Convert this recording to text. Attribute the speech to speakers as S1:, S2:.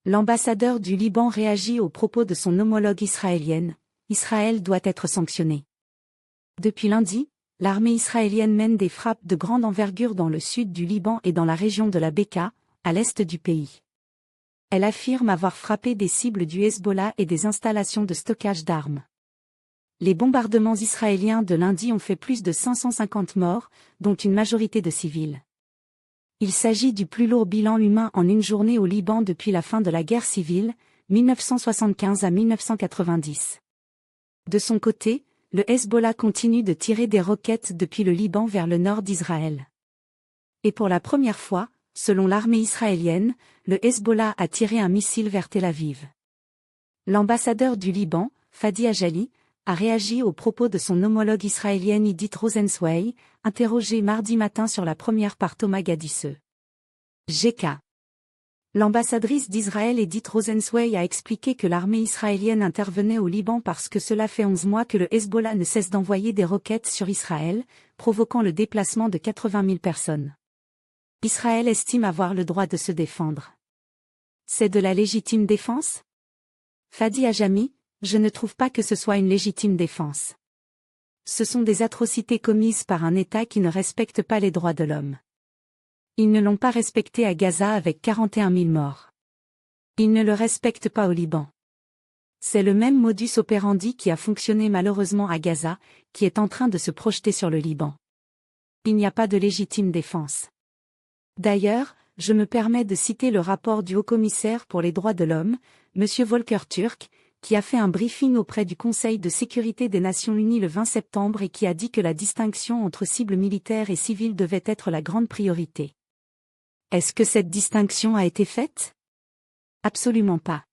S1: L'ambassadeur du Liban réagit aux propos de son homologue israélienne. Israël doit être sanctionné. Depuis lundi, l'armée israélienne mène des frappes de grande envergure dans le sud du Liban et dans la région de la Beka, à l'est du pays. Elle affirme avoir frappé des cibles du Hezbollah et des installations de stockage d'armes. Les bombardements israéliens de lundi ont fait plus de 550 morts, dont une majorité de civils. Il s'agit du plus lourd bilan humain en une journée au Liban depuis la fin de la guerre civile, 1975 à 1990. De son côté, le Hezbollah continue de tirer des roquettes depuis le Liban vers le nord d'Israël. Et pour la première fois, selon l'armée israélienne, le Hezbollah a tiré un missile vers Tel Aviv. L'ambassadeur du Liban, Fadi Ajali, a réagi aux propos de son homologue israélienne Idit Rosenzweig, interrogée mardi matin sur la première par Thomas Gadisseux. GK. L'ambassadrice d'Israël Edith Rosenzweig a expliqué que l'armée israélienne intervenait au Liban parce que cela fait 11 mois que le Hezbollah ne cesse d'envoyer des roquettes sur Israël, provoquant le déplacement de 80 000 personnes. Israël estime avoir le droit de se défendre. C'est de la légitime défense ? Fadi Ajami, je ne trouve pas que ce soit une légitime défense. Ce sont des atrocités commises par un État qui ne respecte pas les droits de l'homme. Ils ne l'ont pas respecté à Gaza avec 41 000 morts. Ils ne le respectent pas au Liban. C'est le même modus operandi qui a fonctionné malheureusement à Gaza, qui est en train de se projeter sur le Liban. Il n'y a pas de légitime défense. D'ailleurs, je me permets de citer le rapport du Haut-Commissaire pour les droits de l'homme, M. Volker Turk, qui a fait un briefing auprès du Conseil de sécurité des Nations Unies le 20 septembre et qui a dit que la distinction entre cibles militaires et civiles devait être la grande priorité. Est-ce que cette distinction a été faite ? Absolument pas.